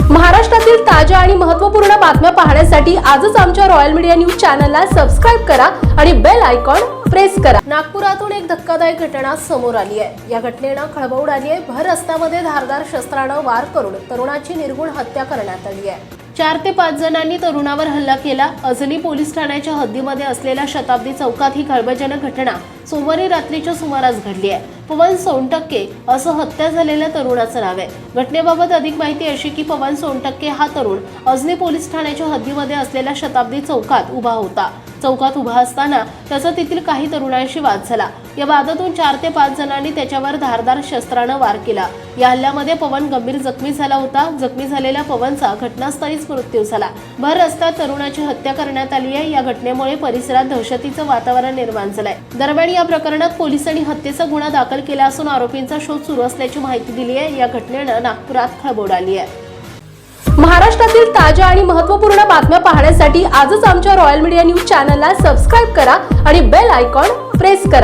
महाराष्ट्रातील ताज्या आणि महत्त्वपूर्ण बातम्या पाहण्यासाठी आजच आमच्या रॉयल मीडिया न्यूज चॅनलला सबस्क्राइब करा आणि बेल आयकॉन प्रेस करा। नागपुरातून एक धक्कादायक घटना समोर आली आहे। या घटनेनं खळबळ उडाली आहे। भर रस्त्यामध्ये धारदार शस्त्रानं वार करून तरुणाची निर्गुण हत्या करण्यात आली आहे। 4 ते 5 जणांनी तरुणावर हल्ला केला। अजनी पोलीस ठाण्याच्या हद्दीमध्ये असलेल्या शताब्दी चौकात ही खळबळजनक घटना सोमवारी रात्रीच्या सुमारास घडली आहे। पवन सोनटक्के असं हत्या झालेल्या तरुणाचं नाव आहे। घटनेबाबत अधिक माहिती अशी की पवन सोनटक्के हा तरुण अजनी पोलीस ठाण्याच्या हद्दीमध्ये असलेल्या शताब्दी चौकात उभा होता। चौकात उभा असताना त्याचा तेथील काही तरुणांशी वाद झाला। या वादातून 4 ते 5 जणांनी त्याच्यावर धारदार शस्त्रानं वार केला। या हल्ल्यामध्ये पवन गंभीर जखमी झाला होता। जखमी झालेल्या पवनचा घटनास्थळीच मृत्यू झाला। भर रस्त्यात तरुणाची हत्या करण्यात आली आहे। या घटनेमुळे परिसरात दहशतीचं वातावरण निर्माण झालंय। दरम्यान या प्रकरणात पोलिसांनी हत्येचा गुन्हा दाखल केला असून आरोपींचा शोध सुरू असल्याची माहिती दिली आहे। या घटनेनं नागपुरात खळबळ उडाली आहे। महाराष्ट्रातील ताज्या आणि महत्त्वपूर्ण बातम्या पाहण्यासाठी आजच आमच्या रॉयल मीडिया न्यूज चॅनलला सबस्क्राइब करा आणि बेल आयकॉन प्रेस करा।